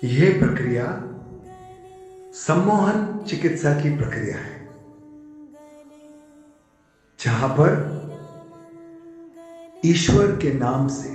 यह प्रक्रिया सम्मोहन चिकित्सा की प्रक्रिया है, जहां पर ईश्वर के नाम से,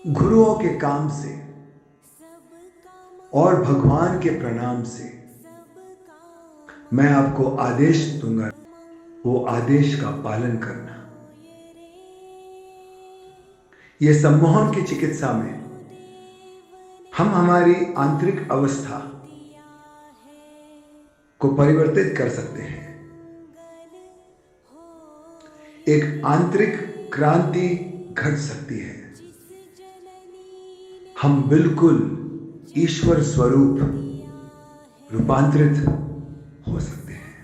गुरुओं के काम से और भगवान के प्रणाम से मैं आपको आदेश दूंगा, वो आदेश का पालन करना। यह सम्मोहन की चिकित्सा में हम हमारी आंतरिक अवस्था को परिवर्तित कर सकते हैं। एक आंतरिक क्रांति घट सकती है। हम बिल्कुल ईश्वर स्वरूप रूपांतरित हो सकते हैं।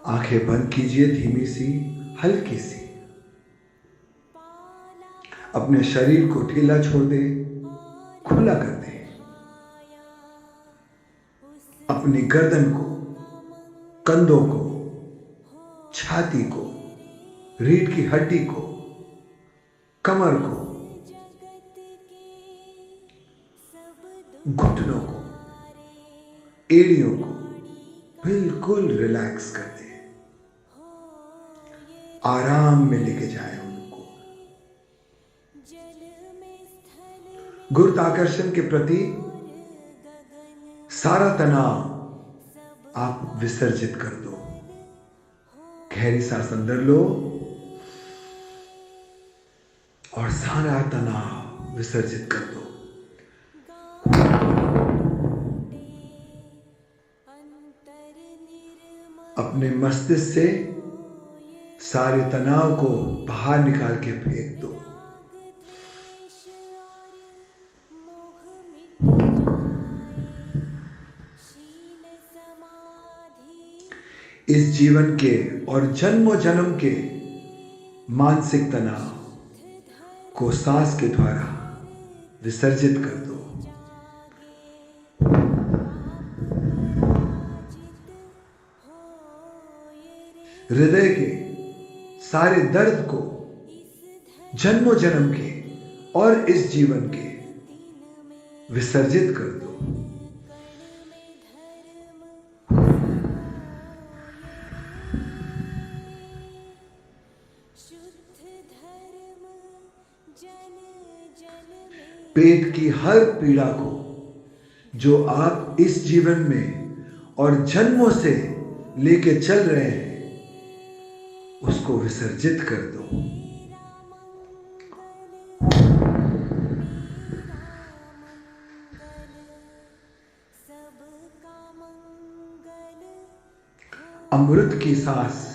आंखें बंद कीजिए, धीमी सी, हल्की सी। अपने शरीर को ढीला छोड़ दे, खुला कर दे। अपनी गर्दन को, कंधों को, छाती को, रीढ़ की हड्डी को, कमर को, घुटनों को, एड़ियों को बिल्कुल रिलैक्स कर दे। आराम में लेके जाए उनको। गुरुत्वाकर्षण के प्रति सारा तनाव आप विसर्जित कर दो। गहरी सांस अंदर लो और सारा तनाव विसर्जित कर दो। अपने मस्तिष्क से सारे तनाव को बाहर निकाल के फेंक दो। इस जीवन के और जन्मों जन्म के मानसिक तनाव को सांस के द्वारा विसर्जित कर दो। हृदय के सारे दर्द को जन्मों जन्म के और इस जीवन के विसर्जित कर दो। पेट की हर पीड़ा को जो आप इस जीवन में और जन्मों से लेके चल रहे हैं, उसको विसर्जित कर दो। अमृत की सांस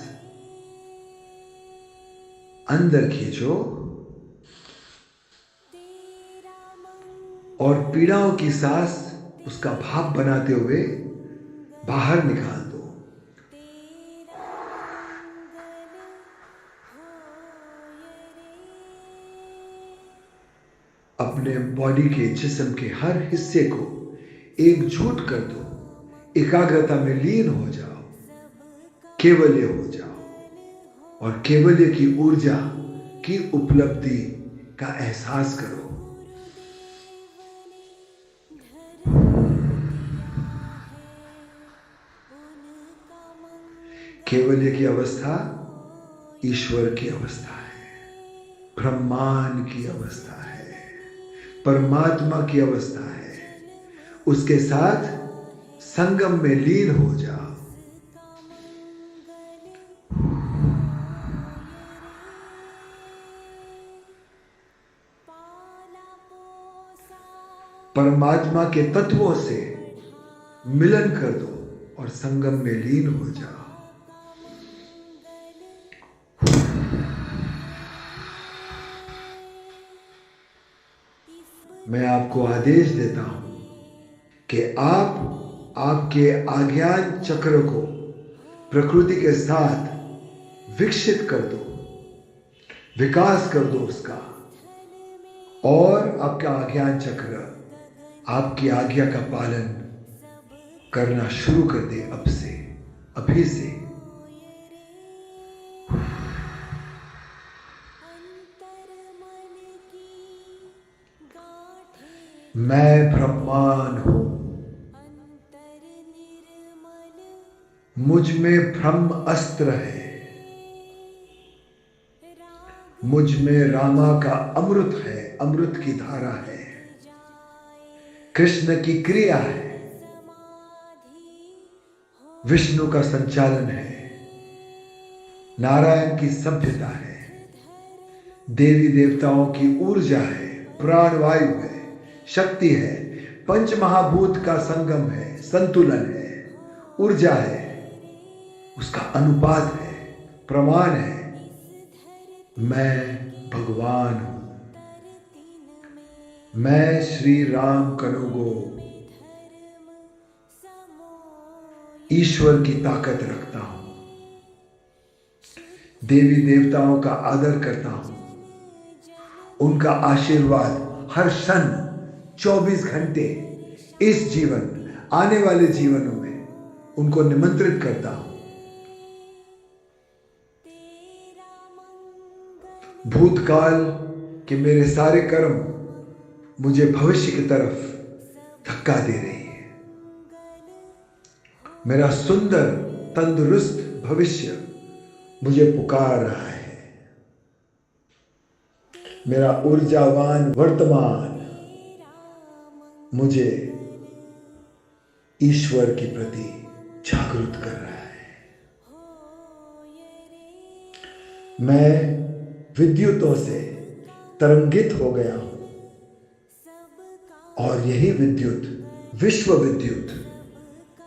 अंदर खींचो और पीड़ाओं की सांस उसका भाप बनाते हुए बाहर निकाल दो। अपने बॉडी के, जिस्म के हर हिस्से को एकजुट कर दो। एकाग्रता में लीन हो जाओ, केवल्य हो जाओ और केवल्य की ऊर्जा की उपलब्धि का एहसास करो। केवल्य की अवस्था ईश्वर की अवस्था है, ब्रह्मांड की अवस्था है, परमात्मा की अवस्था है। उसके साथ संगम में लीन हो जाओ। परमात्मा के तत्वों से मिलन कर दो और संगम में लीन हो जाओ। मैं आपको आदेश देता हूं कि आप आपके आज्ञान चक्र को प्रकृति के साथ विकसित कर दो, विकास कर दो उसका, और आपका आज्ञान चक्र आपकी आज्ञा का पालन करना शुरू कर दे। अब से, अभी से। मैं ब्रह्मांड हूं, मुझ में ब्रह्म अस्त्र है, मुझ में रामा का अमृत है, अमृत की धारा है, कृष्ण की क्रिया है, विष्णु का संचालन है, नारायण की सभ्यता है, देवी देवताओं की ऊर्जा है, प्राणवायु है, शक्ति है, पंच महाभूत का संगम है, संतुलन है, ऊर्जा है, उसका अनुपात है, प्रमाण है। मैं भगवान हूं, मैं श्री राम कनोगो ईश्वर की ताकत रखता हूं, देवी देवताओं का आदर करता हूं, उनका आशीर्वाद हर क्षण 24 घंटे इस जीवन आने वाले जीवनों में उनको निमंत्रित करता हूं। भूतकाल के मेरे सारे कर्म मुझे भविष्य की तरफ धक्का दे रही है। मेरा सुंदर तंदुरुस्त भविष्य मुझे पुकार रहा है। मेरा ऊर्जावान वर्तमान मुझे ईश्वर के प्रति जागरूक कर रहा है। मैं विद्युतों से तरंगित हो गया हूं और यही विद्युत विश्व विद्युत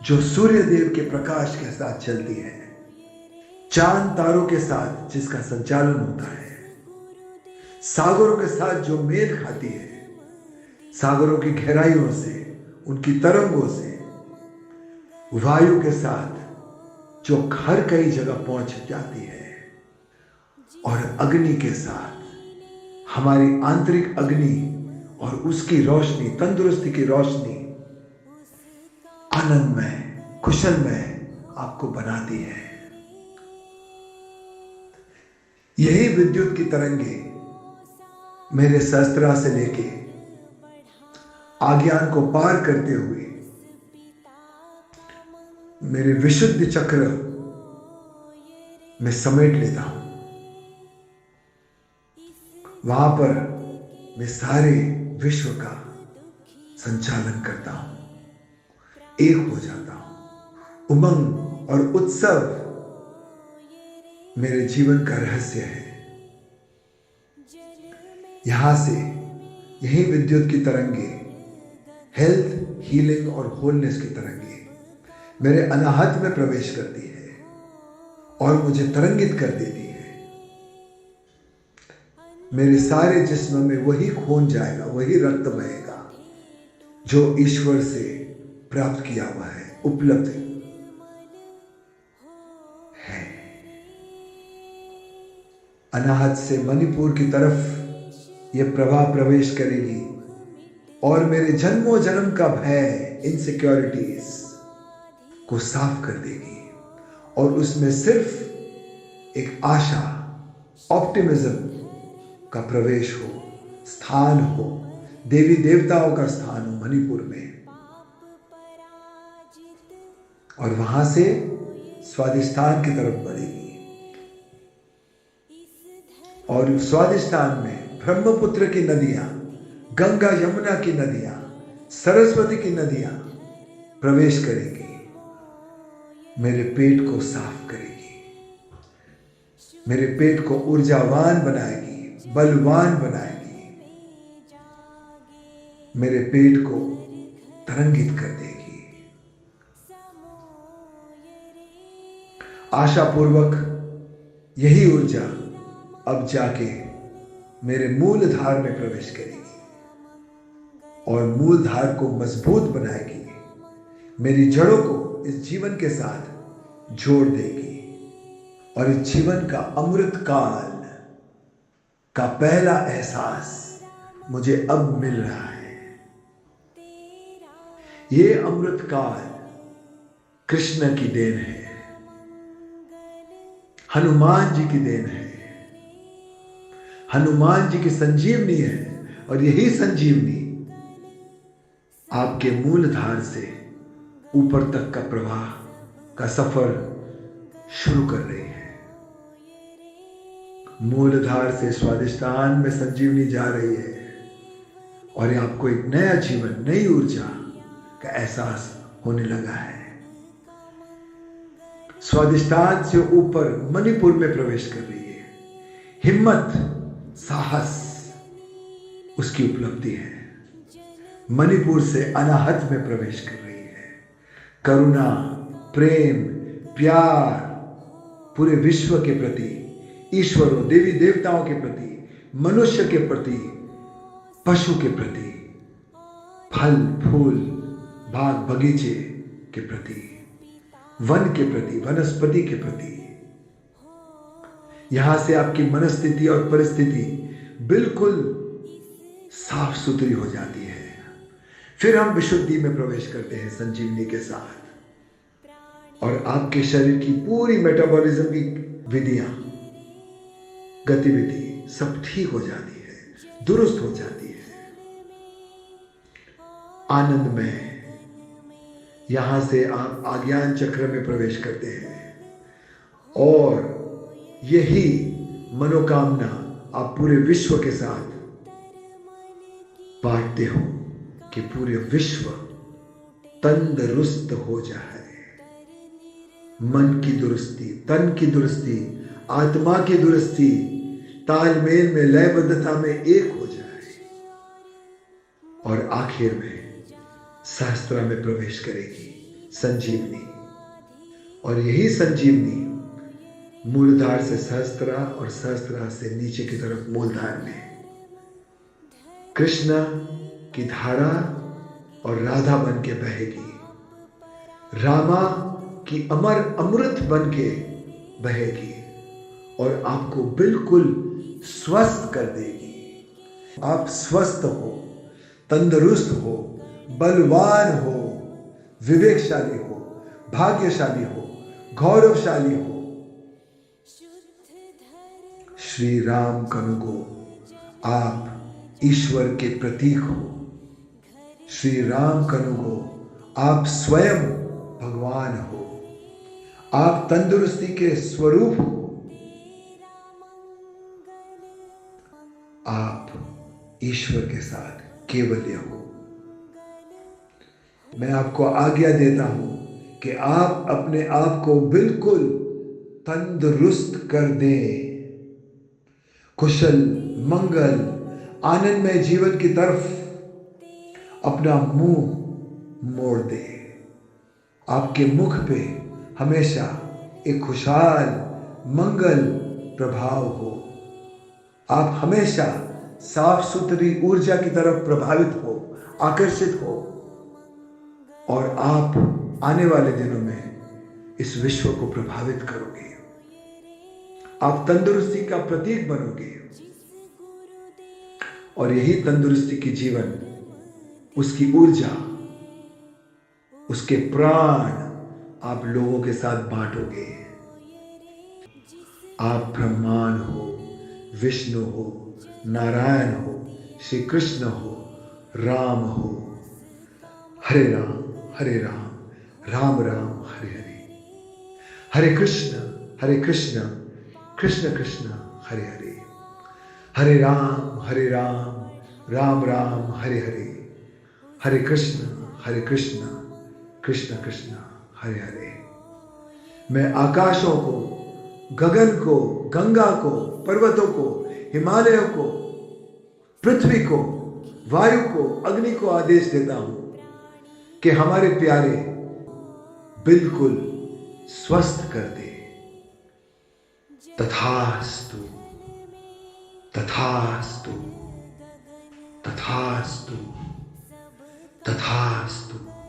जो सूर्य देव के प्रकाश के साथ चलती है, चांद तारों के साथ जिसका संचालन होता है, सागरों के साथ जो मेल खाती है, सागरों की गहराइयों से, उनकी तरंगों से, वायु के साथ जो हर कई जगह पहुंच जाती है, और अग्नि के साथ हमारी आंतरिक अग्नि और उसकी रोशनी, तंदुरुस्ती की रोशनी आनंदमय, कुशलमय आपको बनाती है। यही विद्युत की तरंगे मेरे सहस्त्रा से लेके आज्ञान को पार करते हुए मेरे विशुद्ध चक्र में समेट लेता हूं। वहां पर मैं सारे विश्व का संचालन करता हूं, एक हो जाता हूं। उमंग और उत्सव मेरे जीवन का रहस्य है। यहां से यही विद्युत की तरंगे, हेल्थ, हीलिंग और होलनेस की तरंगे मेरे अनाहत में प्रवेश करती है और मुझे तरंगित कर देती है। मेरे सारे जिस्म में वही खून जाएगा, वही रक्त बहेगा जो ईश्वर से प्राप्त किया हुआ है, उपलब्ध है। अनाहत से मणिपुर की तरफ यह प्रवाह प्रवेश करेगी और मेरे जन्मों जन्म का भय, इनसिक्योरिटीज को साफ कर देगी और उसमें सिर्फ एक आशा, ऑप्टिमिज्म का प्रवेश हो, स्थान हो, देवी देवताओं का स्थान हो मणिपुर में। और वहां से स्वादिष्ठान की तरफ बढ़ेगी और स्वादिष्ठान में ब्रह्मपुत्र की नदियां, गंगा यमुना की नदियां, सरस्वती की नदियां प्रवेश करेगी, मेरे पेट को साफ करेगी, मेरे पेट को ऊर्जावान बनाएगी, बलवान बनाएगी, मेरे पेट को तरंगित कर देगी। आशापूर्वक यही ऊर्जा अब जाके मेरे मूलधार में प्रवेश करेगी और मूलधार को मजबूत बनाएगी, मेरी जड़ों को इस जीवन के साथ जोड़ देगी और इस जीवन का अमृत काल का पहला एहसास मुझे अब मिल रहा है। ये अमृत काल कृष्ण की देन है, हनुमान जी की देन है, हनुमान जी की संजीवनी है और यही संजीवनी आपके मूलधार से ऊपर तक का प्रवाह का सफर शुरू कर रही है। मूलधार से स्वादिष्टान में संजीवनी जा रही है और ये आपको एक नया जीवन, नई ऊर्जा का एहसास होने लगा है। स्वादिष्टान से ऊपर मणिपुर में प्रवेश कर रही है। हिम्मत, साहस उसकी उपलब्धि है। मणिपुर से अनाहत में प्रवेश कर रही है। करुणा, प्रेम, प्यार पूरे विश्व के प्रति, ईश्वरों, देवी देवताओं के प्रति, मनुष्य के प्रति, पशु के प्रति, फल फूल बाग बगीचे के प्रति, वन के प्रति, वनस्पति के प्रति। यहां से आपकी मनस्थिति और परिस्थिति बिल्कुल साफ सुथरी हो जाती है। फिर हम विशुद्धि में प्रवेश करते हैं संजीवनी के साथ और आपके शरीर की पूरी मेटाबॉलिज्म की विधियां, गतिविधि सब ठीक हो जाती है, दुरुस्त हो जाती है। आनंद में यहां से आप आज्ञान चक्र में प्रवेश करते हैं और यही मनोकामना आप पूरे विश्व के साथ बांटते हो कि पूरे विश्व तंदुरुस्त हो जाए। मन की दुरुस्ती, तन की दुरुस्ती, आत्मा की दुरुस्ती तालमेल में, लयबद्धता में एक हो जाए और आखिर में सहस्त्रा में प्रवेश करेगी संजीवनी। और यही संजीवनी मूलधार से सहस्त्रा और सहस्त्रा से नीचे की तरफ मूलधार में कृष्ण की धारा और राधा बन के बहेगी। रामा की अमर अमृत बन के बहेगी और आपको बिल्कुल स्वस्थ कर देगी। आप स्वस्थ हो, तंदुरुस्त हो, बलवान हो, विवेकशाली हो, भाग्यशाली हो, गौरवशाली हो। श्री राम कनुगो, आप ईश्वर के प्रतीक हो। श्री राम कनुगो, आप स्वयं भगवान हो। आप तंदुरुस्ती के स्वरूप हो। आप ईश्वर के साथ केवल्य हो। मैं आपको आज्ञा देता हूं कि आप अपने आप को बिल्कुल तंदुरुस्त कर दें। कुशल, मंगल, आनंदमय जीवन की तरफ अपना मुंह मोड़ दे। आपके मुख पे हमेशा एक खुशहाल, मंगल प्रभाव हो। आप हमेशा साफ सुथरी ऊर्जा की तरफ प्रभावित हो, आकर्षित हो और आप आने वाले दिनों में इस विश्व को प्रभावित करोगे। आप तंदुरुस्ती का प्रतीक बनोगे और यही तंदुरुस्ती की जीवन, उसकी ऊर्जा, उसके प्राण आप लोगों के साथ बांटोगे। आप ब्रह्मांड हो, विष्णु हो, नारायण हो, श्री कृष्ण हो, राम हो। हरे राम हरे राम, राम राम हरे हरे। हरे कृष्ण कृष्ण कृष्ण हरे हरे। हरे राम, राम राम हरे हरे। हरे कृष्ण कृष्ण कृष्ण हरे हरे। मैं आकाशों को, गगन को, गंगा को, पर्वतों को, हिमालयों को, पृथ्वी को, वायु को, अग्नि को आदेश देता हूं कि हमारे प्यारे बिल्कुल स्वस्थ कर दे। तथास्तु तथास्तु तथास्तु तथास्तु।